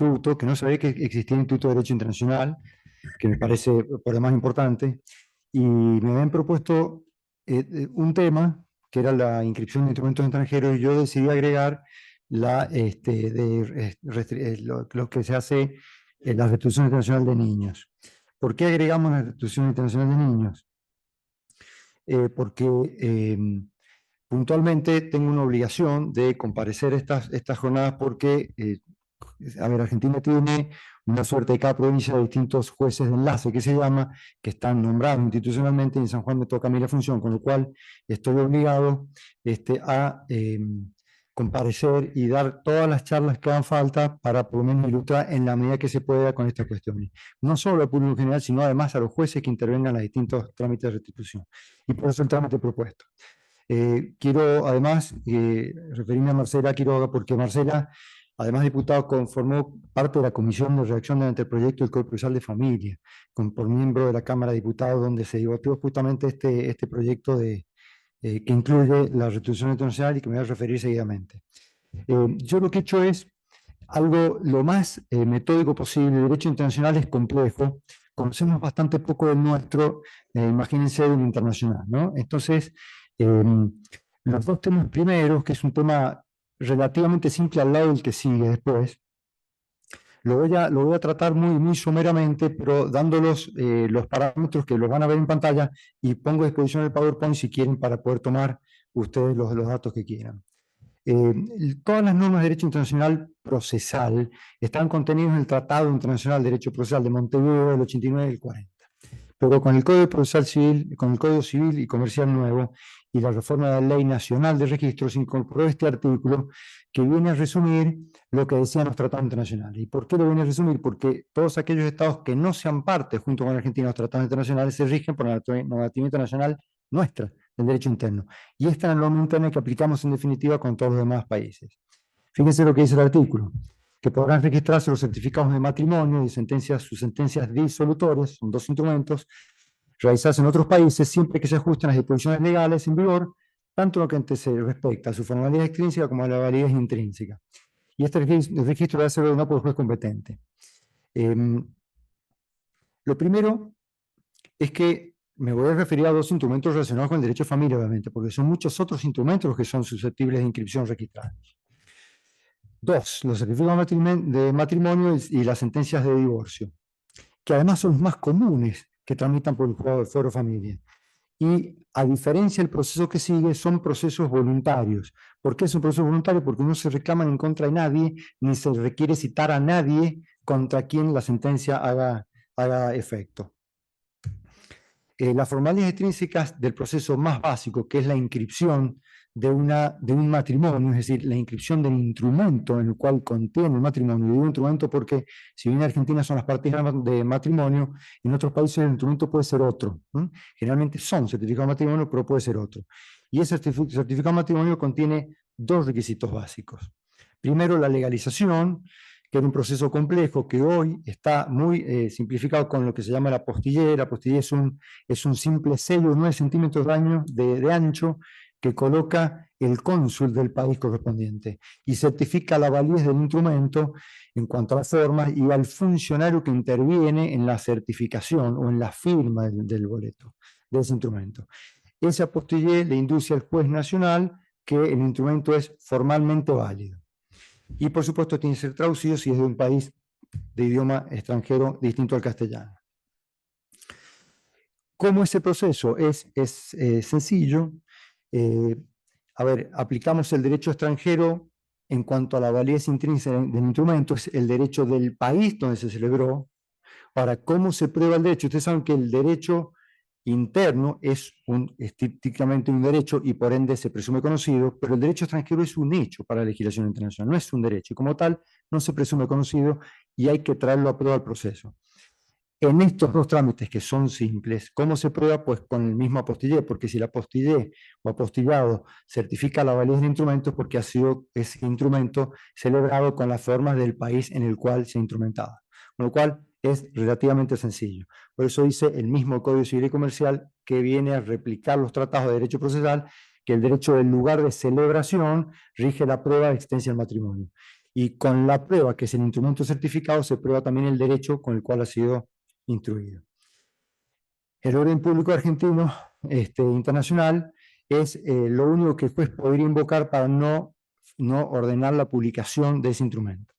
instituto, que no sabía que existía el Instituto de Derecho Internacional, que me parece por demás importante, y me habían propuesto un tema que era la inscripción de instrumentos extranjeros, y yo decidí agregar lo que se hace en la restitución internacional de niños. ¿Por qué agregamos la restitución internacional de niños? Porque puntualmente tengo una obligación de comparecer estas jornadas porque, a ver, Argentina tiene una suerte de cada provincia de distintos jueces de enlace, que se llama, que están nombrados institucionalmente, y en San Juan me toca a mí la función, con lo cual estoy obligado a comparecer y dar todas las charlas que hagan falta para por lo menos ilustrar en la medida que se pueda con estas cuestiones. No solo al público en general, sino además a los jueces que intervengan en los distintos trámites de restitución. Y por eso el trámite propuesto. Quiero además referirme a Marcela Quiroga, porque Marcela, además de diputada, conformó parte de la comisión de redacción del anteproyecto del Código Procesal de Familia, por miembro de la Cámara de Diputados, donde se debatió justamente este proyecto que incluye la restitución internacional y que me voy a referir seguidamente. Yo lo que he hecho es algo lo más metódico posible. El derecho internacional es complejo, conocemos bastante poco del nuestro, imagínense del internacional, ¿no? Entonces, los dos temas primeros, que es un tema relativamente simple al lado del que sigue después, lo voy a tratar muy someramente, pero dándolos los parámetros que los van a ver en pantalla, y pongo a disposición el PowerPoint si quieren para poder tomar ustedes los datos que quieran. Todas las normas de derecho internacional procesal están contenidas en el Tratado Internacional de Derecho Procesal de Montevideo del 89 y el 40. Pero con el Código Procesal Civil, con el Código Civil y Comercial nuevo y la reforma de la Ley Nacional de Registros, se incorporó este artículo que viene a resumir lo que decían los tratados internacionales. ¿Y por qué lo viene a resumir? Porque todos aquellos estados que no sean parte, junto con Argentina, de los tratados internacionales, se rigen por la normativa internacional nuestra, del derecho interno. Y esta es la norma interna que aplicamos en definitiva con todos los demás países. Fíjense lo que dice el artículo: que podrán registrarse los certificados de matrimonio y sus sentencias disolutorias, son dos instrumentos, realizadas en otros países siempre que se ajusten a las disposiciones legales en vigor, tanto en lo que se respecta a su formalidad extrínseca como a la validez intrínseca. Y este registro debe ser ordenado por el juez competente. Lo primero es que me voy a referir a dos instrumentos relacionados con el derecho de familia, obviamente, porque son muchos otros instrumentos los que son susceptibles de inscripción registrada. Dos, los certificados de matrimonio y las sentencias de divorcio, que además son los más comunes que tramitan por el juzgado de foro familia. Y a diferencia del proceso que sigue, son procesos voluntarios. ¿Por qué es un proceso voluntario? Porque no se reclaman en contra de nadie, ni se requiere citar a nadie contra quien la sentencia haga efecto. Las formalidades extrínsecas del proceso más básico, que es la inscripción de un matrimonio, es decir, la inscripción del instrumento en el cual contiene el matrimonio. Y digo instrumento porque, si bien en Argentina son las partes de matrimonio, en otros países el instrumento puede ser otro. Generalmente son certificados de matrimonio, pero puede ser otro. Y ese certificado de matrimonio contiene dos requisitos básicos. Primero, la legalización, que era un proceso complejo que hoy está muy simplificado con lo que se llama la apostillé. La apostillé es un simple sello de 9 centímetros de ancho que coloca el cónsul del país correspondiente y certifica la validez del instrumento en cuanto a las formas y al funcionario que interviene en la certificación o en la firma del boleto de ese instrumento. Ese apostillé le induce al juez nacional que el instrumento es formalmente válido. Y por supuesto tiene que ser traducido si es de un país de idioma extranjero distinto al castellano. ¿Cómo ese proceso? Es sencillo. A ver, aplicamos el derecho extranjero en cuanto a la validez intrínseca del instrumento, es el derecho del país donde se celebró. Ahora, ¿cómo se prueba el derecho? Ustedes saben que el derecho interno es típicamente un derecho y por ende se presume conocido, pero el derecho extranjero es un hecho para la legislación internacional, no es un derecho, y como tal no se presume conocido y hay que traerlo a prueba al proceso. En estos dos trámites que son simples, ¿cómo se prueba? Pues con el mismo apostillé, porque si el apostillé o apostillado certifica la validez del instrumento es porque ha sido ese instrumento celebrado con las formas del país en el cual se instrumentaba, con lo cual es relativamente sencillo. Por eso dice el mismo Código Civil y Comercial, que viene a replicar los tratados de derecho procesal, que el derecho del lugar de celebración rige la prueba de existencia del matrimonio. Y con la prueba, que es el instrumento certificado, se prueba también el derecho con el cual ha sido instruido. El orden público argentino internacional es lo único que el juez podría invocar para no ordenar la publicación de ese instrumento.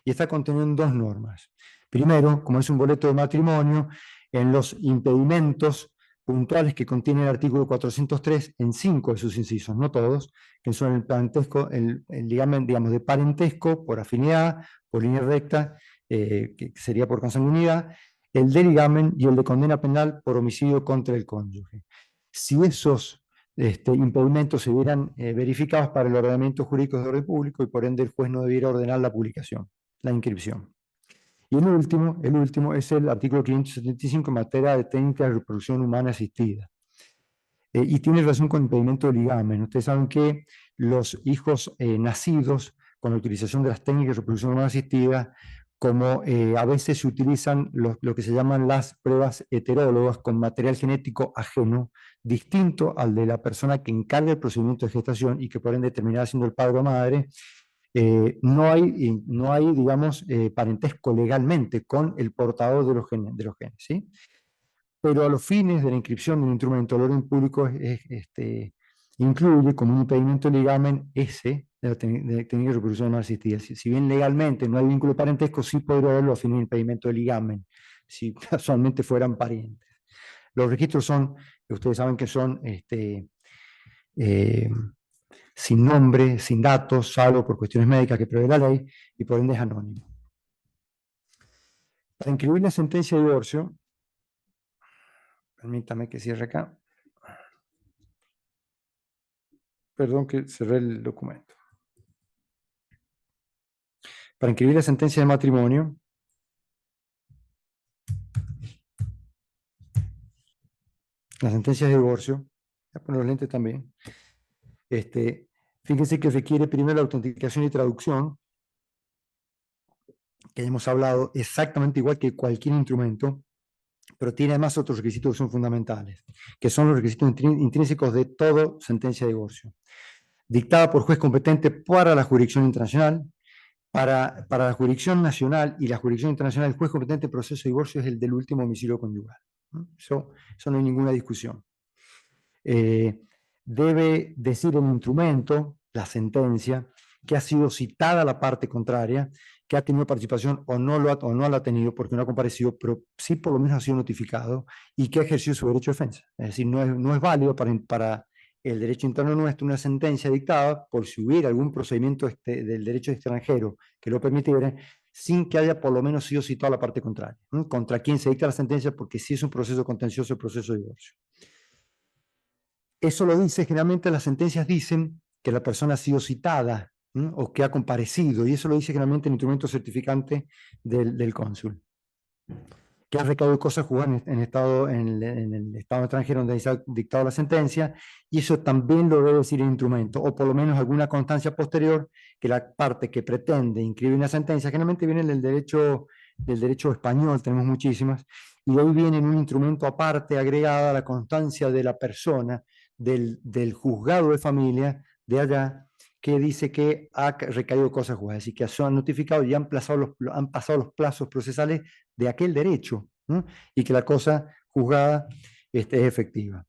Y está contenido en dos normas. Primero, como es un boleto de matrimonio, en los impedimentos puntuales que contiene el artículo 403 en 5 de sus incisos, no todos, que son el parentesco, el ligamen, digamos, de parentesco por afinidad, por línea recta, que sería por consanguinidad, el de ligamen y el de condena penal por homicidio contra el cónyuge. Si esos impedimentos se vieran verificados para el ordenamiento jurídico de orden público, y por ende el juez no debiera ordenar la publicación, la inscripción. Y el último es el artículo 575 en materia de técnica de reproducción humana asistida. Y tiene relación con el impedimento de ligamen. Ustedes saben que los hijos nacidos con la utilización de las técnicas de reproducción humana asistida, como a veces se utilizan lo que se llaman las pruebas heterólogas con material genético ajeno, distinto al de la persona que encarga el procedimiento de gestación y que por ende terminará siendo el padre o madre, no hay, digamos, parentesco legalmente con el portador de los genes, ¿sí? Pero a los fines de la inscripción del instrumento del orden público incluye como un impedimento de ligamen ese de la técnica de reproducción no asistida. Si bien legalmente no hay vínculo de parentesco, sí podría haberlo a fin de impedimento de ligamen, si casualmente fueran parientes. Los registros son, ustedes saben que son sin nombre, sin datos, salvo por cuestiones médicas que prevé la ley, y por ende es anónimo. Para inscribir la sentencia de divorcio, permítame que cierre acá. Perdón que cerré el documento. Para inscribir la sentencia de matrimonio, las sentencias de divorcio, voy a poner los lentes también, fíjense que requiere primero la autenticación y traducción, que hemos hablado exactamente igual que cualquier instrumento, pero tiene además otros requisitos que son fundamentales, que son los requisitos intrínsecos de toda sentencia de divorcio. Dictada por juez competente para la jurisdicción internacional, para la jurisdicción nacional y la jurisdicción internacional, el juez competente en proceso de divorcio es el del último domicilio conyugal. Eso no hay ninguna discusión. Debe decir el instrumento, la sentencia, que ha sido citada la parte contraria, que ha tenido participación o no la ha tenido porque no ha comparecido, pero sí por lo menos ha sido notificado y que ha ejercido su derecho de defensa. Es decir, no es válido para el derecho interno nuestro una sentencia dictada por si hubiera algún procedimiento del derecho extranjero que lo permitiera, sin que haya por lo menos sido citada la parte contraria, ¿no? Contra quien se dicta la sentencia, porque sí es un proceso contencioso el proceso de divorcio. Eso lo dice, generalmente las sentencias dicen que la persona ha sido citada, ¿no? O que ha comparecido, y eso lo dice generalmente el instrumento certificante del cónsul, que ha recaído cosas juzgadas en el estado extranjero donde se ha dictado la sentencia, y eso también lo debe decir el instrumento, o por lo menos alguna constancia posterior que la parte que pretende inscribir una sentencia, generalmente viene del derecho español, tenemos muchísimas, y hoy viene en un instrumento aparte agregada la constancia de la persona, del juzgado de familia de allá, que dice que ha recaído cosas juzgadas, es decir, que se han notificado y han pasado los plazos procesales de aquel derecho, ¿no? Y que la cosa juzgada es efectiva.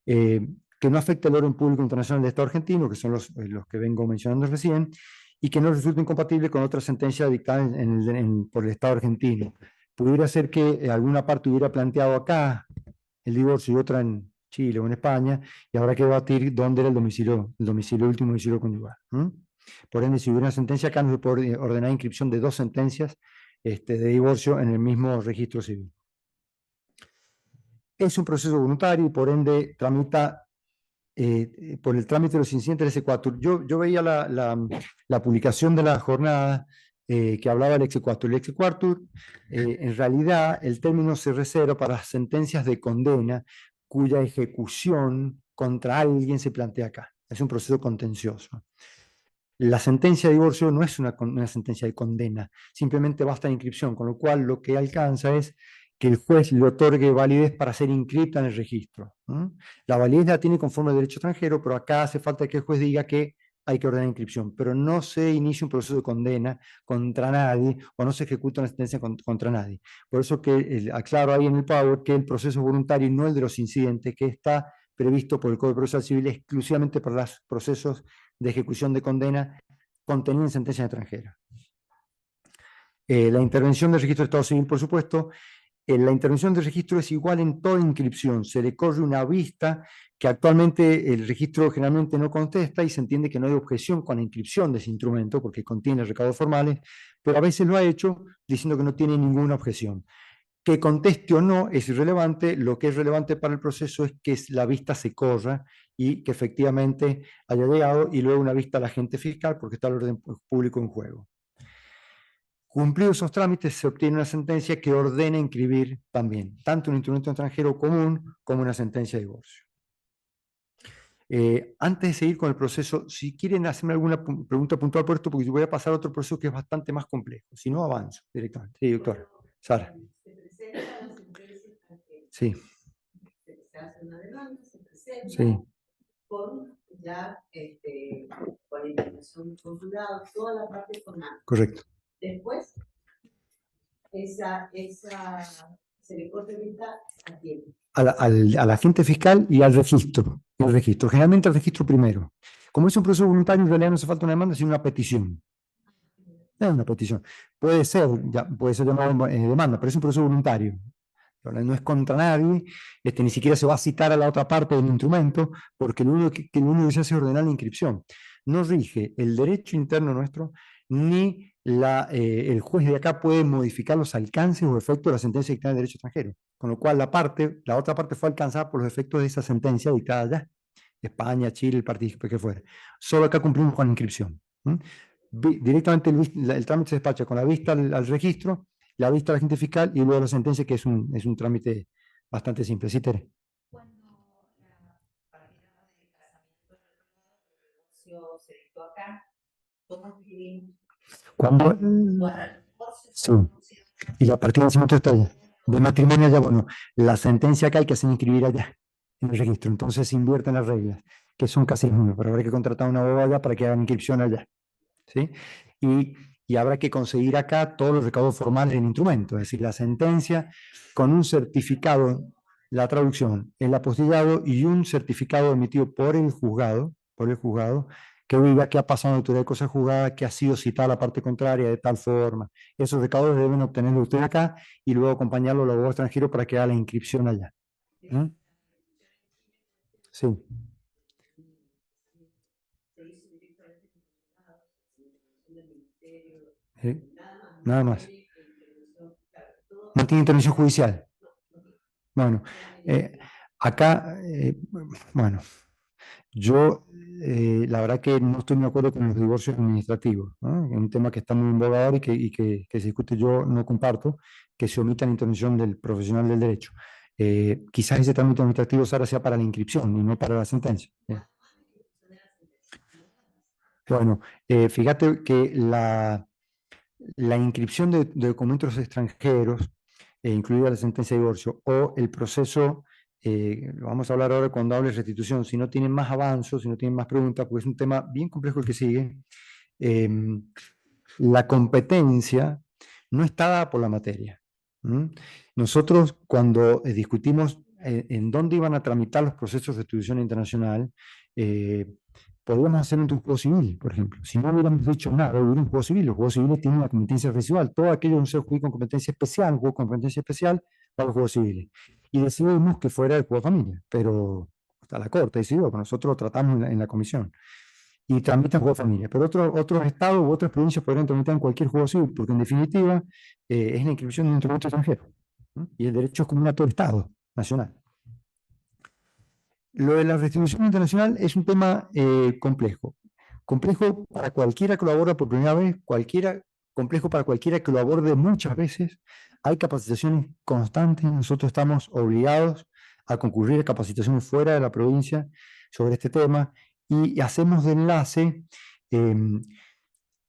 Que no afecta el orden público internacional del Estado argentino, que son los que vengo mencionando recién, y que no resulta incompatible con otra sentencia dictada por el Estado argentino. Pudiera ser que alguna parte hubiera planteado acá el divorcio y otra en Chile o en España, y habrá que debatir dónde era el último domicilio conyugal. Por ende, si hubiera una sentencia acá, no se puede ordenar inscripción de dos sentencias de divorcio en el mismo registro civil. Es un proceso voluntario y por ende tramita por el trámite de los incidentes del exequatur. Yo veía la publicación de la jornada que hablaba del exequatur. El exequatur, en realidad, el término se reserva para las sentencias de condena cuya ejecución contra alguien se plantea acá. Es un proceso contencioso. La sentencia de divorcio no es una sentencia de condena, simplemente basta la inscripción, con lo cual lo que alcanza es que el juez le otorgue validez para ser inscripta en el registro. La validez la tiene conforme al derecho extranjero, pero acá hace falta que el juez diga que hay que ordenar inscripción, pero no se inicia un proceso de condena contra nadie o no se ejecuta una sentencia contra nadie. Por eso que aclaro ahí en el Power que el proceso voluntario, no el de los incidentes, que está previsto por el Código Procesal Civil exclusivamente para los procesos de ejecución de condena contenidos en sentencias extranjeras. La intervención del registro de Estado Civil, por supuesto, la intervención del registro es igual en toda inscripción, se le corre una vista que actualmente el registro generalmente no contesta y se entiende que no hay objeción con la inscripción de ese instrumento porque contiene recaudos formales, pero a veces lo ha hecho diciendo que no tiene ninguna objeción. Que conteste o no es irrelevante, lo que es relevante para el proceso es que la vista se corra y que efectivamente haya llegado y luego una vista al agente fiscal porque está el orden público en juego. Cumplidos esos trámites, se obtiene una sentencia que ordena inscribir también, tanto un instrumento extranjero común como una sentencia de divorcio. Antes de seguir con el proceso, si quieren hacerme alguna pregunta puntual por esto, porque yo voy a pasar a otro proceso que es bastante más complejo, si no avanzo directamente. Sí, doctora. Sara. Se presenta la sentencia extranjera. Sí. Se hace una demanda, se presenta Sí. con ya con la intervención consular, toda la parte formal. Correcto. Después, se le corta vista a quién. Al agente fiscal y al registro. El registro. Generalmente el registro primero. Como es un proceso voluntario, en realidad no hace falta una demanda, sino una petición. Es una petición. Puede ser llamado demanda, pero es un proceso voluntario. No es contra nadie, ni siquiera se va a citar a la otra parte del instrumento, porque lo único que se hace es ordenar la inscripción. No rige el derecho interno nuestro, ni el juez de acá puede modificar los alcances o efectos de la sentencia dictada de derecho extranjero. Con lo cual la otra parte fue alcanzada por los efectos de esa sentencia dictada allá. España, Chile, el partícipe que fuera. Solo acá cumplimos con la inscripción. Directamente el trámite se despacha con la vista al registro, la vista al agente fiscal y luego la sentencia, que es un trámite bastante simple. ¿Sí, Tere? Cuando la partida de casamiento se dictó acá, todos vivimos. Cuando sí. Y la partida de nacimiento está allá. De matrimonio allá, bueno, la sentencia acá hay que hacer inscribir allá, en el registro. Entonces se invierten las reglas, que son casi las mismas, pero habrá que contratar a una abogada para que hagan inscripción allá. ¿Sí? Y habrá que conseguir acá todos los recaudos formales del instrumento, es decir, la sentencia con un certificado, la traducción, el apostillado y un certificado emitido por el juzgado, que diga que ha pasado en autoridad de cosa juzgada, que ha sido citada la parte contraria de tal forma. Esos recaudos deben obtenerlos ustedes acá y luego acompañarlo al abogado extranjero para que haga la inscripción allá. ¿Mm? Sí. Nada más. No tiene intervención judicial. Bueno, acá, bueno, yo la verdad que no estoy de acuerdo con los divorcios administrativos, ¿no? Es un tema que está muy en boga ahora y que se discute, yo no comparto, que se omita la intervención del profesional del derecho. Quizás ese trámite administrativo, Sara, sea para la inscripción y no para la sentencia. Bueno, fíjate que la inscripción de documentos extranjeros, incluida la sentencia de divorcio, o el proceso, lo vamos a hablar ahora cuando hable de restitución, si no tienen más avances, si no tienen más preguntas, porque es un tema bien complejo el que sigue, la competencia no está dada por la materia. Nosotros cuando discutimos en dónde iban a tramitar los procesos de restitución internacional, podríamos hacer un juego civil, por ejemplo. Si no hubiéramos dicho nada, hubiera un juego civil. Los juegos civiles tienen una competencia residual. Todo aquello no se juega con competencia especial, un juego con competencia especial para los juegos civiles. Y decidimos que fuera el juego de familia, pero hasta la Corte decidió, pero nosotros lo tratamos en la comisión. Y tramitan juego de familia. Pero otros estados u otras provincias podrían tramitar en cualquier juego civil, porque en definitiva es la inscripción de un instrumento extranjero. Y el derecho es común a todo el Estado nacional. Lo de la restitución internacional es un tema complejo. Complejo para cualquiera que lo aborda por primera vez, complejo para cualquiera que lo aborde muchas veces. Hay capacitaciones constantes, nosotros estamos obligados a concurrir a capacitaciones fuera de la provincia sobre este tema y hacemos de enlace.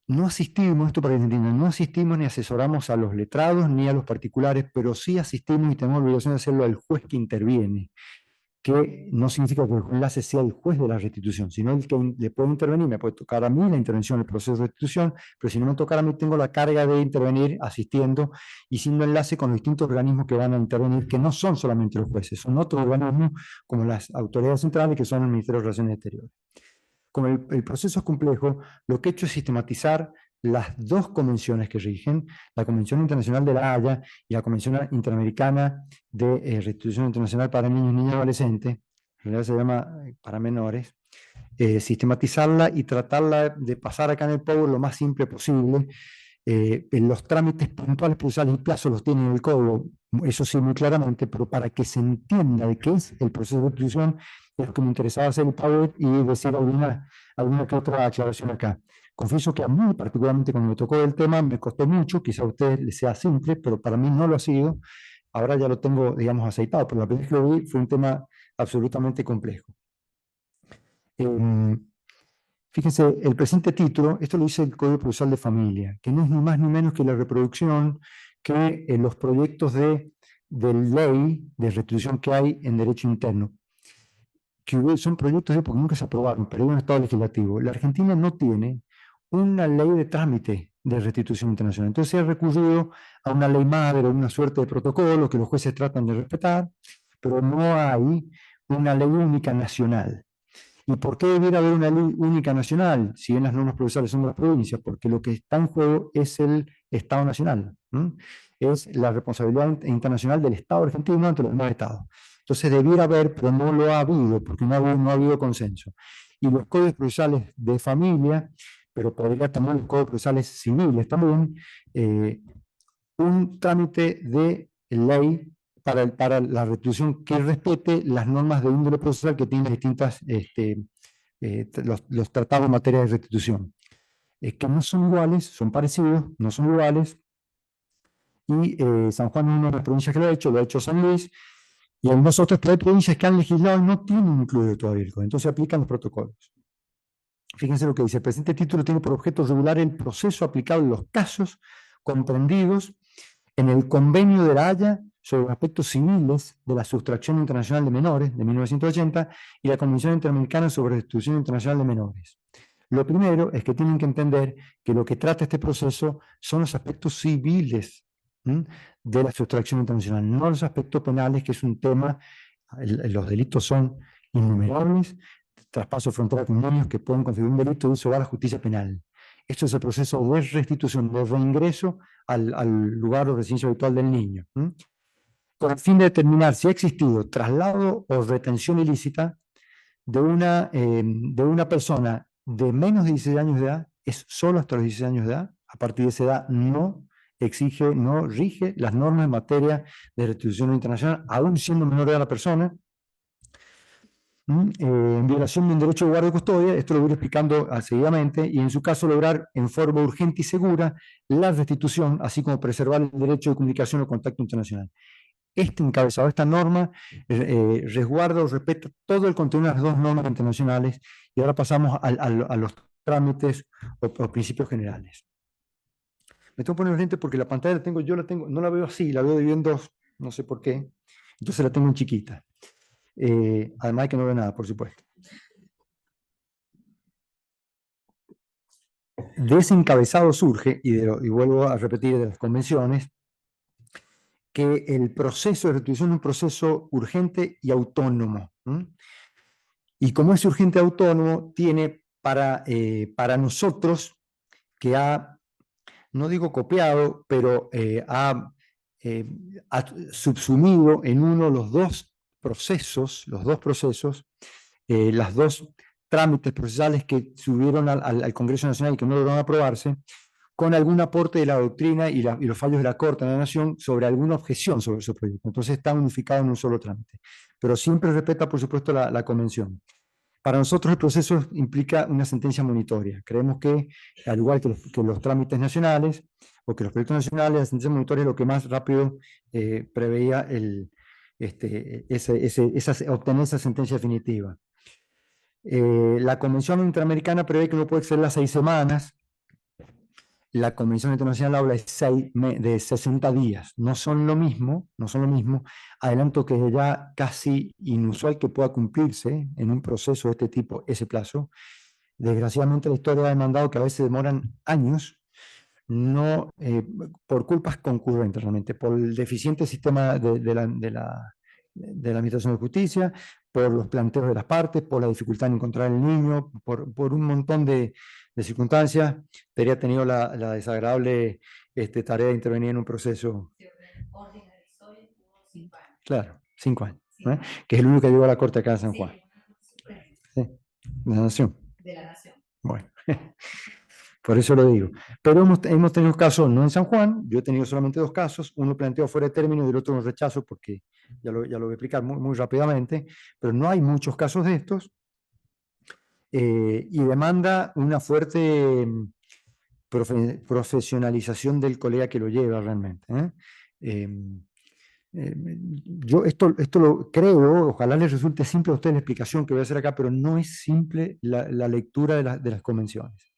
No asistimos, esto para que entiendan, no asistimos ni asesoramos a los letrados ni a los particulares, pero sí asistimos y tenemos la obligación de hacerlo al juez que interviene. que no significa que el enlace sea el juez de la restitución, sino el que le puede intervenir. Me puede tocar a mí la intervención en el proceso de restitución, pero si no me tocara a mí, tengo la carga de intervenir asistiendo y siendo enlace con los distintos organismos que van a intervenir, que no son solamente los jueces, son otros organismos como las autoridades centrales, que son el Ministerio de Relaciones Exteriores. Como el proceso es complejo, lo que he hecho es sistematizar las dos convenciones que rigen, la Convención Internacional de la Haya y la Convención Interamericana de Restitución Internacional para Niños, Niñas y Adolescentes, en realidad se llama para menores, sistematizarla y tratarla de pasar acá en el Power lo más simple posible. En los trámites puntuales procesales y plazos los tienen en el código, eso sí muy claramente, pero para que se entienda de qué es el proceso de restitución, es que me interesaba hacer el Power y decir alguna que otra aclaración acá. Confieso que a mí, particularmente cuando me tocó el tema, me costó mucho, quizá a usted le sea simple, pero para mí no lo ha sido. Ahora ya lo tengo, digamos, aceitado, pero la primera vez que lo vi fue un tema absolutamente complejo. Fíjense, el presente título, esto lo dice el Código Procesal de Familia, que no es ni más ni menos que la reproducción que los proyectos de ley de restitución que hay en derecho interno, que son proyectos de época, nunca se aprobaron, pero hay un estado legislativo. La Argentina no tiene una ley de trámite de restitución internacional. Entonces se ha recurrido a una ley madre, una suerte de protocolo que los jueces tratan de respetar, pero no hay una ley única nacional. ¿Y por qué debiera haber una ley única nacional? Si bien las normas procesales son de las provincias, porque lo que está en juego es el Estado nacional, es la responsabilidad internacional del Estado argentino ante los demás estados. Entonces debiera haber, pero no lo ha habido, porque no ha habido consenso. Y los códigos procesales de familia, pero podría también los códigos procesales civiles también, un trámite de ley para la restitución que respete las normas de índole procesal que tienen distintas, los tratados en materia de restitución. Que no son iguales, son parecidos, no son iguales. Y San Juan es una de las provincias que lo ha hecho San Luis, y algunas otras provincias que han legislado y no tienen incluido todavía el código, entonces se aplican los protocolos. Fíjense lo que dice, el presente título tiene por objeto regular el proceso aplicable en los casos comprendidos en el Convenio de la Haya sobre aspectos civiles de la sustracción internacional de menores de 1980 y la Convención Interamericana sobre restitución internacional de menores. Lo primero es que tienen que entender que lo que trata este proceso son los aspectos civiles de la sustracción internacional, no los aspectos penales, que es un tema, los delitos son innumerables, traspaso fronterizo con niños que pueden constituir un delito de uso de la justicia penal. Esto es el proceso de restitución, de reingreso al lugar o residencia habitual del niño, con el fin de determinar si ha existido traslado o retención ilícita de una persona de menos de 16 años de edad, es solo hasta los 16 años de edad, a partir de esa edad no rige las normas en materia de restitución internacional, aún siendo menor de edad la persona, en violación de un derecho de guardia y custodia, esto lo voy explicando seguidamente, y en su caso lograr en forma urgente y segura la restitución, así como preservar el derecho de comunicación o contacto internacional. Este encabezado, esta norma, resguarda o respeta todo el contenido de las dos normas internacionales, y ahora pasamos a los trámites o principios generales. Me tengo que poner urgente porque la pantalla yo la tengo, no la veo así, la veo dividida en dos, no sé por qué, entonces la tengo en chiquita. Además de que no veo nada, por supuesto. De ese encabezado surge, y vuelvo a repetir de las convenciones, que el proceso de restitución es un proceso urgente y autónomo. Y como es urgente y autónomo, tiene para nosotros, que no digo copiado, pero ha subsumido en uno los dos procesos, las dos trámites procesales que subieron al Congreso Nacional y que no lograron aprobarse, con algún aporte de la doctrina y los fallos de la Corte de la Nación sobre alguna objeción sobre su proyecto. Entonces está unificado en un solo trámite, pero siempre respeta, por supuesto, la Convención. Para nosotros el proceso implica una sentencia monitoria. Creemos que, al igual que los trámites nacionales o que los proyectos nacionales, la sentencia monitoria es lo que más rápido preveía obtener esa sentencia definitiva. La Convención Interamericana prevé que no puede exceder las 6 semanas. la Convención Internacional habla de 60 días. No son lo mismo, no son lo mismo. Adelanto que es ya casi inusual que pueda cumplirse en un proceso de este tipo ese plazo. Desgraciadamente la historia ha demandado que a veces demoran años, no por culpas concurrentes realmente, por el deficiente sistema de la Administración de Justicia, por los planteos de las partes, por la dificultad en encontrar el niño, por un montón de circunstancias. Tería tenido la desagradable tarea de intervenir en un proceso. Ordinarizó y tuvo 5 años. Claro, 5 años, que es el único que llegó a la corte acá en San Juan. Sí, de la Nación. De la Nación. Bueno. Por eso lo digo. Pero hemos tenido casos, no en San Juan, yo he tenido solamente 2 casos, uno planteado fuera de término y el otro un rechazo, porque ya lo voy a explicar muy rápidamente, pero no hay muchos casos de estos, y demanda una fuerte profesionalización del colega que lo lleva realmente. Yo esto lo creo, ojalá les resulte simple a ustedes la explicación que voy a hacer acá, pero no es simple la lectura de las convenciones.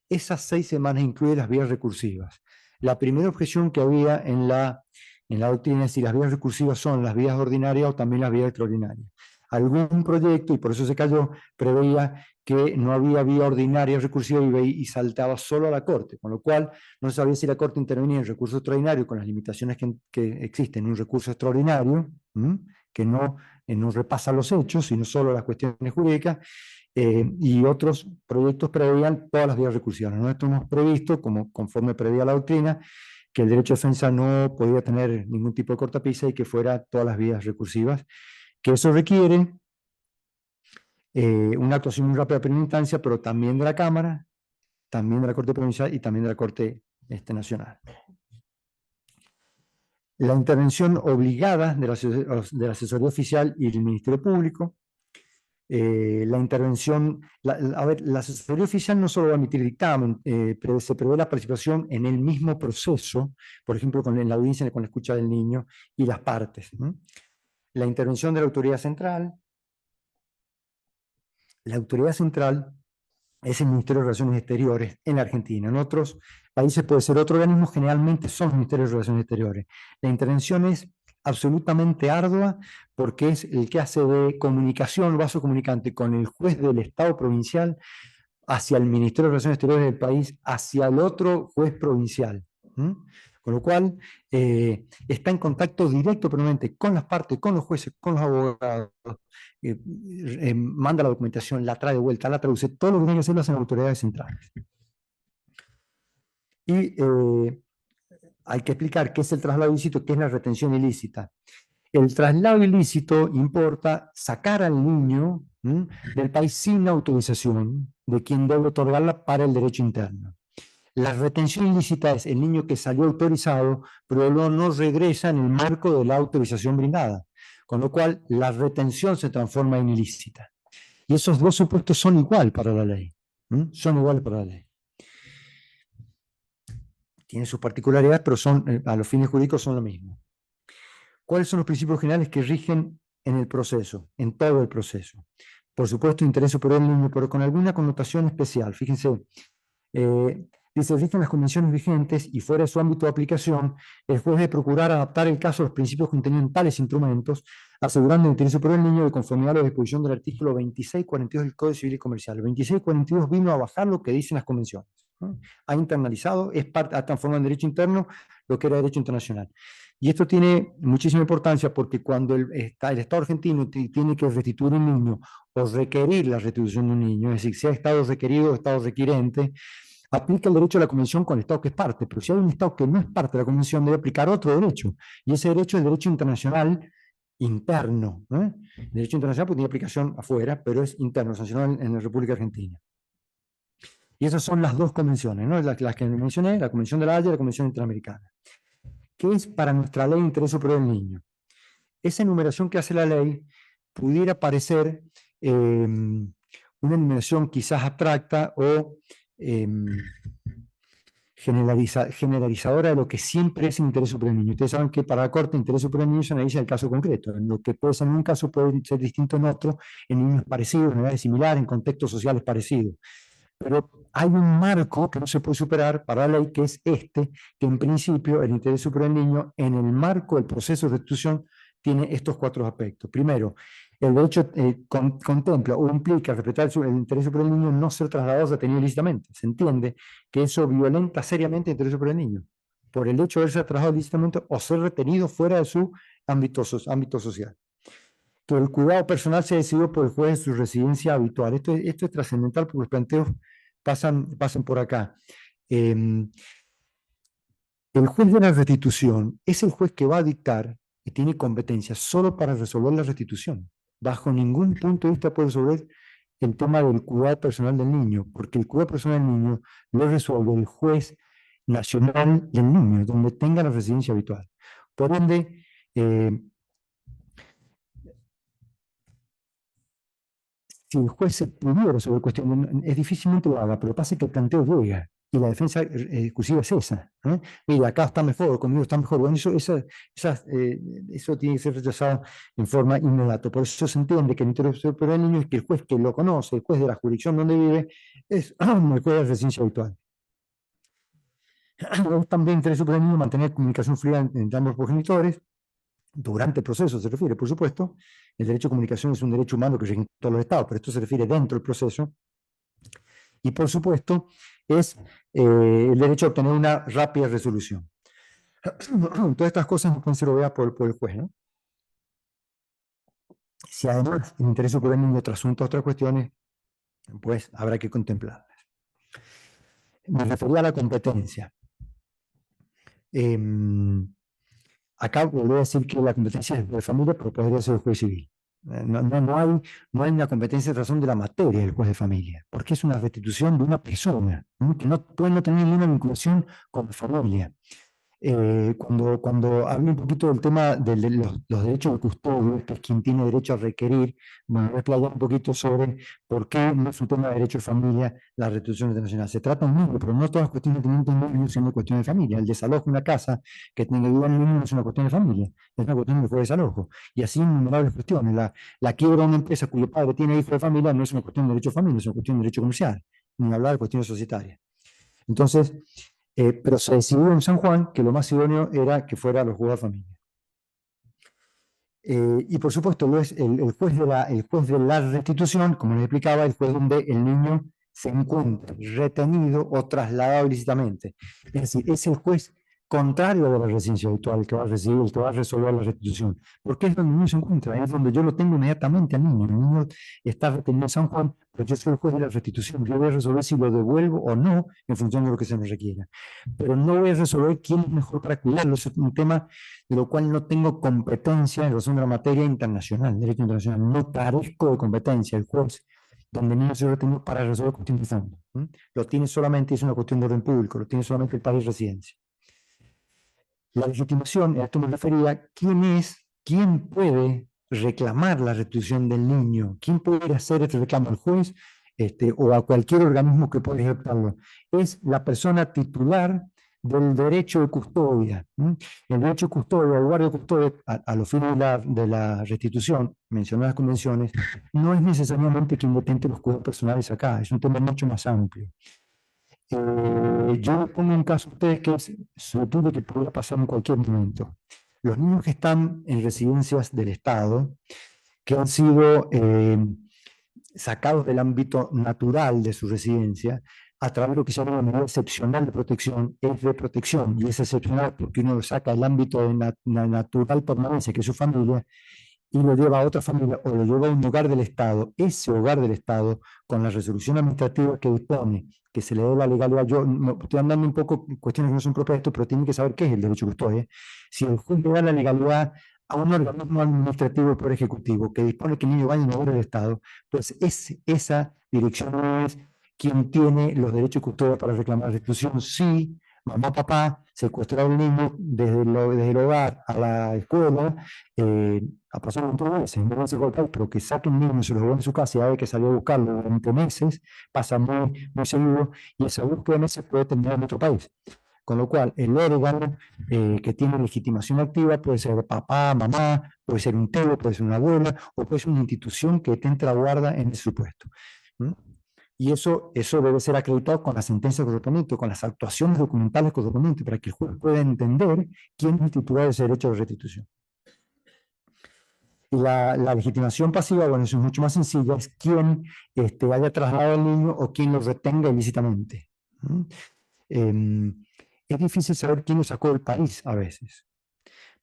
Esas 6 semanas incluyen las vías recursivas. La primera objeción que había en la doctrina es si las vías recursivas son las vías ordinarias o también las vías extraordinarias. Algún proyecto, y por eso se cayó, preveía que no había vía ordinaria recursiva y saltaba solo a la Corte, con lo cual no se sabía si la Corte intervenía en recurso extraordinario con las limitaciones que existen en un recurso extraordinario, que no repasa los hechos, sino solo las cuestiones jurídicas, y otros proyectos preveían todas las vías recursivas. Nosotros hemos previsto, conforme preveía la doctrina, que el derecho de defensa no podía tener ningún tipo de cortapisa y que fuera todas las vías recursivas, que eso requiere una actuación muy rápida de primera instancia, pero también de la Cámara, también de la Corte Provincial y también de la Corte Nacional. La intervención obligada de la asesoría oficial y del Ministerio Público. La intervención, la asesoría oficial no solo va a emitir dictamen, pero se prevé la participación en el mismo proceso, por ejemplo, en la audiencia, con la escucha del niño y las partes. La intervención de la autoridad central. La autoridad central es el Ministerio de Relaciones Exteriores en la Argentina. En otros países puede ser otro organismo, generalmente son los Ministerios de Relaciones Exteriores. La intervención es absolutamente ardua porque es el que hace de comunicación, vaso comunicante con el juez del Estado provincial hacia el Ministerio de Relaciones Exteriores del país, hacia el otro juez provincial. Con lo cual, está en contacto directo permanente con las partes, con los jueces, con los abogados, manda la documentación, la trae de vuelta, la traduce, todo lo que tiene que hacer las autoridades centrales. Y hay que explicar qué es el traslado ilícito, qué es la retención ilícita. El traslado ilícito importa sacar al niño del país sin autorización de quien debe otorgarla para el derecho interno. La retención ilícita es el niño que salió autorizado, pero luego no regresa en el marco de la autorización brindada, con lo cual la retención se transforma en ilícita. Y esos 2 supuestos son igual para la ley. Son iguales para la ley. Tienen sus particularidades, pero a los fines jurídicos son lo mismo. ¿Cuáles son los principios generales que rigen en el proceso, en todo el proceso? Por supuesto, interés superior del niño, pero con alguna connotación especial. Fíjense, dice, rigen las convenciones vigentes y fuera de su ámbito de aplicación, el juez debe procurar adaptar el caso a los principios contenidos en tales instrumentos, asegurando el interés superior del niño de conformidad a la disposición del artículo 2642 del Código Civil y Comercial. El 2642 vino a bajar lo que dicen las convenciones. Ha internalizado, ha transformado en derecho interno lo que era derecho internacional. Y esto tiene muchísima importancia porque cuando el Estado argentino tiene que restituir un niño o requerir la restitución de un niño, es decir, sea Estado requerido o Estado requirente, aplica el derecho de la Convención con el Estado que es parte, pero si hay un Estado que no es parte de la Convención, debe aplicar otro derecho, y ese derecho es el derecho internacional interno. El derecho internacional pues, tiene aplicación afuera, pero es interno, sancionado en la República Argentina. Y esas son las 2 convenciones, ¿no? las que mencioné, la Convención de la Haya y la Convención Interamericana. ¿Qué es para nuestra ley interés superior del niño? Esa enumeración que hace la ley pudiera parecer una enumeración quizás abstracta o generalizadora de lo que siempre es interés superior del niño. Ustedes saben que para la Corte interés superior del niño se analiza el caso concreto. En lo que puede ser en un caso puede ser distinto en otro, en niños parecidos, en edades similares, en contextos sociales parecidos. Pero hay un marco que no se puede superar para la ley, que es este, que en principio el interés superior del niño, en el marco del proceso de restitución, tiene estos 4 aspectos. Primero, el derecho contempla o implica respetar el interés superior del niño no ser trasladado o detenido ilícitamente. Se entiende que eso violenta seriamente el interés superior del niño, por el hecho de ser trasladado ilícitamente o ser retenido fuera de su ámbito social. Que el cuidado personal sea decidido por el juez en su residencia habitual. Esto es trascendental porque los planteos pasan por acá. El juez de la restitución es el juez que va a dictar y tiene competencia solo para resolver la restitución. Bajo ningún punto de vista puede resolver el tema del cuidado personal del niño, porque el cuidado personal del niño lo resuelve el juez nacional del niño, donde tenga la residencia habitual. Por ende, si el juez se pudiera sobre cuestión, es difícilmente lo haga, pero pasa que el planteo llega y la defensa exclusiva es esa. Mira, acá está mejor, conmigo está mejor. Bueno, eso tiene que ser rechazado en forma inmediata. Por eso se entiende que el interés superior del niño es que el juez que lo conoce, el juez de la jurisdicción donde vive, es el juez de la residencia habitual. También interés superior del niño mantener comunicación fluida entre ambos progenitores. Durante el proceso se refiere, por supuesto. El derecho a comunicación es un derecho humano que rige en todos los estados, pero esto se refiere dentro del proceso. Y por supuesto es el derecho a obtener una rápida resolución. Todas estas cosas no pueden ser obligadas por el juez, ¿no? Si además el interés superior del niño trasunta otras cuestiones, pues habrá que contemplarlas. Me refería a la competencia. Acá voy a decir que la competencia es de familia, pero podría ser el juez civil. No hay una competencia de razón de la materia del juez de familia, porque es una restitución de una persona, ¿no? Que no puede no tener ninguna vinculación con la familia. Cuando hablo un poquito del tema de los derechos de custodio, que es quien tiene derecho a requerir, bueno, voy a explayar un poquito sobre por qué no es un tema de derecho de familia la restitución internacional. Se trata un niño, pero no todas las cuestiones de teniente niños son cuestión de familia. El desalojo de una casa que tenga que vivir un niño no es una cuestión de familia, es una cuestión de juez de desalojo. Y así innumerables cuestiones. La quiebra de una empresa cuyo padre tiene hijo de familia no es una cuestión de derecho de familia, es una cuestión de derecho comercial, ni hablar de cuestiones societarias. Entonces, pero se decidió en San Juan que lo más idóneo era que fuera los juzgados de familia. Y por supuesto, el juez de la restitución, como les explicaba, el juez donde el niño se encuentra retenido o trasladado ilícitamente. Es decir, es el juez contrario de la residencia habitual el que va a recibir, el que va a resolver la restitución. Porque es donde el niño se encuentra, es donde yo lo tengo inmediatamente al niño. El niño está retenido en San Juan, pero yo soy el juez de la restitución. Yo voy a resolver si lo devuelvo o no en función de lo que se me requiera. Pero no voy a resolver quién es mejor para cuidarlo. Eso es un tema de lo cual no tengo competencia en razón de la materia internacional, derecho internacional. No carezco de competencia. El juez donde el niño se retenido para resolver cuestiones de fondo. Lo tiene solamente, es una cuestión de orden público, lo tiene solamente el país de residencia. La legitimación, a esto me refería, quién puede reclamar la restitución del niño? ¿Quién puede hacer este reclamo al juez o a cualquier organismo que pueda ejecutarlo? Es la persona titular del derecho de custodia. El derecho de custodia, el guardia de custodia, a los fines de la restitución, mencionadas las convenciones, no es necesariamente quien detente los cuidados personales acá, es un tema mucho más amplio. Yo pongo un caso a ustedes que es sutil que podría pasar en cualquier momento. Los niños que están en residencias del Estado, que han sido sacados del ámbito natural de su residencia, a través de lo que se llama una medida excepcional de protección, es de protección, y es excepcional porque uno lo saca del ámbito de natural permanencia, que es su familia, y lo lleva a otra familia o lo lleva a un lugar del Estado. Ese hogar del Estado, con la resolución administrativa que dispone, que se le dé la legalidad, yo estoy andando un poco cuestiones que no son propias de esto, pero tienen que saber qué es el derecho de custodia. Si el juez le da la legalidad a un organismo administrativo del Poder Ejecutivo que dispone que el niño vaya a un hogar del Estado, pues esa dirección es quien tiene los derechos de custodia para reclamar restitución. Sí, mamá, papá, secuestraron al niño desde el hogar a la escuela, a pasar un montón de veces, no se golpea, pero que saquen niños, se los devuelven a su casa y hay que salir a buscarlo durante meses, pasa muy seguido, y esa búsqueda de meses puede terminar en otro país. Con lo cual, el órgano que tiene legitimación activa puede ser papá, mamá, puede ser un tío, puede ser una abuela, o puede ser una institución que te entra a guarda en ese supuesto. Y eso debe ser acreditado con la sentencia correspondiente, con las actuaciones documentales correspondientes, para que el juez pueda entender quién es el titular de ese derecho de restitución. Y la legitimación pasiva, bueno, eso es mucho más sencilla, es quien haya trasladado al niño o quien lo retenga ilícitamente. Es difícil saber quién lo sacó del país a veces,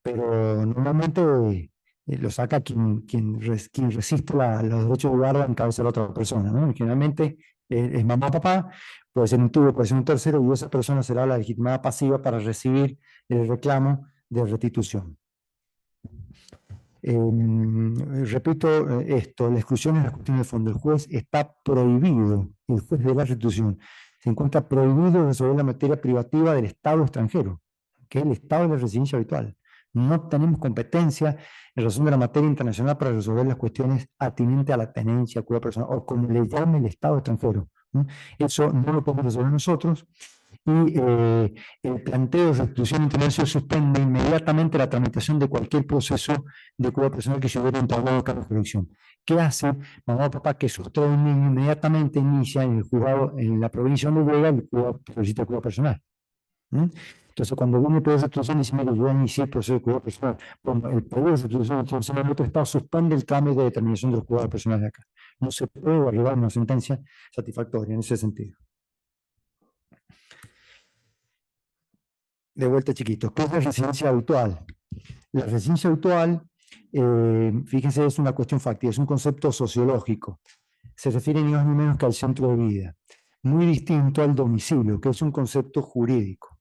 pero normalmente lo saca quien resiste los derechos de guarda en cabeza de la otra persona, ¿no? Y generalmente es mamá o papá, puede ser un tubo, puede ser un tercero, y esa persona será la legitimada pasiva para recibir el reclamo de restitución. Repito esto, la exclusión es la cuestión de fondo. El juez está prohibido, el juez de la restitución se encuentra prohibido resolver la materia privativa del Estado extranjero, que es el Estado de la residencia habitual. No tenemos competencia en razón de la materia internacional para resolver las cuestiones atinentes a la tenencia, cuidado personal, o como le llame el Estado extranjero. Eso no lo podemos resolver nosotros. Y el planteo de restitución internacional suspende inmediatamente la tramitación de cualquier proceso de cuidado personal que se hubiera entablado a cargo de jurisdicción. ¿Qué hace mamá o papá que sustrae un niño? Inmediatamente inicia en el juzgado, en la provincia donde llega, el cuidado, solicita el cuidado personal. Entonces, cuando viene el poder de restitución, dice: mire, yo inicié el proceso de cuidado personal. Bueno, el poder de restitución internacional en otro estado suspende el trámite de determinación de los cuidados personales de acá. No se puede arribar a una sentencia satisfactoria en ese sentido. De vuelta, chiquitos, ¿qué es la residencia habitual? La residencia habitual, fíjense, es una cuestión fáctica, es un concepto sociológico. Se refiere ni más ni menos que al centro de vida, muy distinto al domicilio, que es un concepto jurídico.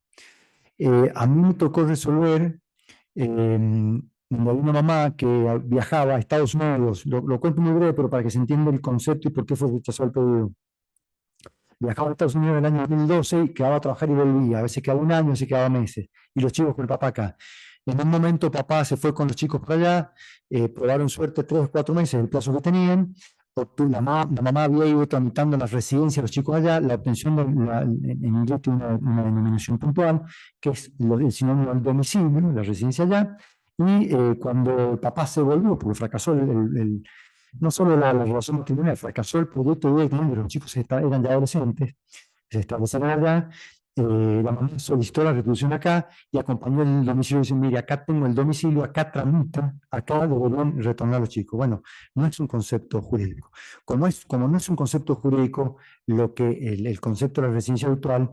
A mí me tocó resolver donde había una mamá que viajaba a Estados Unidos, lo cuento muy breve, pero para que se entienda el concepto y por qué fue rechazado el pedido. Viajaba a Estados Unidos en el año 2012 y quedaba a trabajar y volvía. A veces quedaba un año, a veces quedaba meses. Y los chicos con el papá acá. En un momento papá se fue con los chicos para allá, probaron suerte 3 o 4 meses, el plazo que tenían. La mamá había ido tramitando la residencia de los chicos allá, la obtención en inglés tiene una denominación puntual, que es el sinónimo del domicilio, la residencia allá. Y cuando el papá se volvió, porque fracasó no solo la relación matrimonial, fracasó el proyecto de vida que los chicos eran ya adolescentes, se establecieron allá, la mamá solicitó la restitución acá y acompañó el domicilio y dice: mire, acá tengo el domicilio, acá tramita, acá deberían retornar los chicos. Bueno, no es un concepto jurídico. Como no es un concepto jurídico, lo que el concepto de la residencia habitual,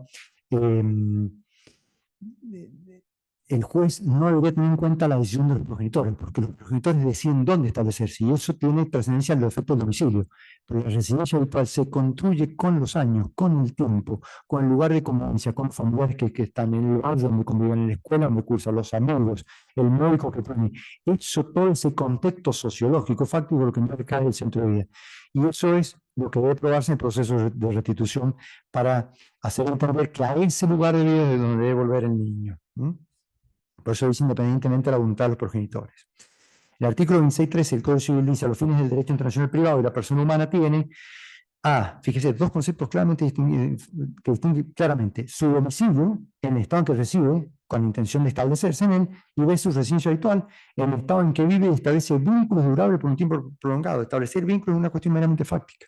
el juez no debería tener en cuenta la decisión de los progenitores, porque los progenitores deciden dónde establecerse, y eso tiene trascendencia al efecto del domicilio. Pero la residencia habitual se construye con los años, con el tiempo, con el lugar de convivencia, con familiares que están en el lugar donde conviven, en la escuela donde cursan, los amigos, el médico que pone. Eso, todo ese contexto sociológico, fáctico, lo que no recae del centro de vida. Y eso es lo que debe probarse en el proceso de restitución para hacer entender que a ese lugar de vida es de donde debe volver el niño. Por eso dice: independientemente de la voluntad de los progenitores. El artículo 26.13 del Código Civil dice: a los fines del derecho internacional privado y la persona humana tiene, fíjese, dos conceptos claramente distinguidos, que distinguen claramente: su domicilio, en el estado en que reside, con la intención de establecerse en él, y ve su residencia habitual, en el estado en que vive y establece vínculos durables por un tiempo prolongado. Establecer vínculos es una cuestión meramente fáctica.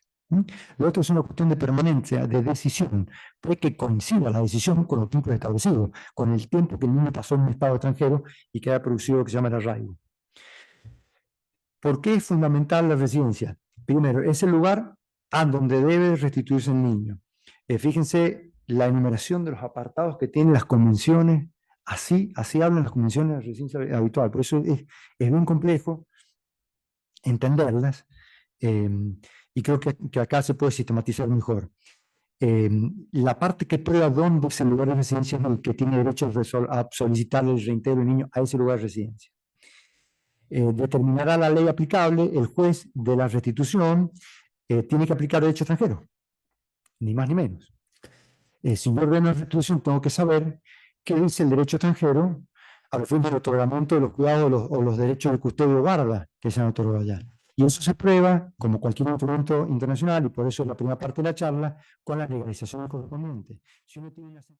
Lo otro es una cuestión de permanencia, de decisión. Puede que coincida la decisión con los tiempos establecidos, con el tiempo que el niño pasó en un estado extranjero y que ha producido lo que se llama el arraigo. ¿Por qué es fundamental la residencia? Primero, es el lugar a donde debe restituirse el niño. Fíjense la enumeración de los apartados que tienen las convenciones. Así hablan las convenciones de residencia habitual. Por eso es bien complejo entenderlas. Y creo que acá se puede sistematizar mejor. La parte que prueba dónde es el lugar de residencia es el que tiene derecho a solicitar el reintegro del niño a ese lugar de residencia. Determinará la ley aplicable, el juez de la restitución tiene que aplicar derecho extranjero, ni más ni menos. Si yo ordeno la restitución, tengo que saber qué dice el derecho extranjero a los fines del otorgamiento de los cuidados o los derechos de custodio guarda que se han otorgado allá. Y eso se prueba, como cualquier instrumento internacional, y por eso es la primera parte de la charla, con la legalización correspondiente. Si uno tiene una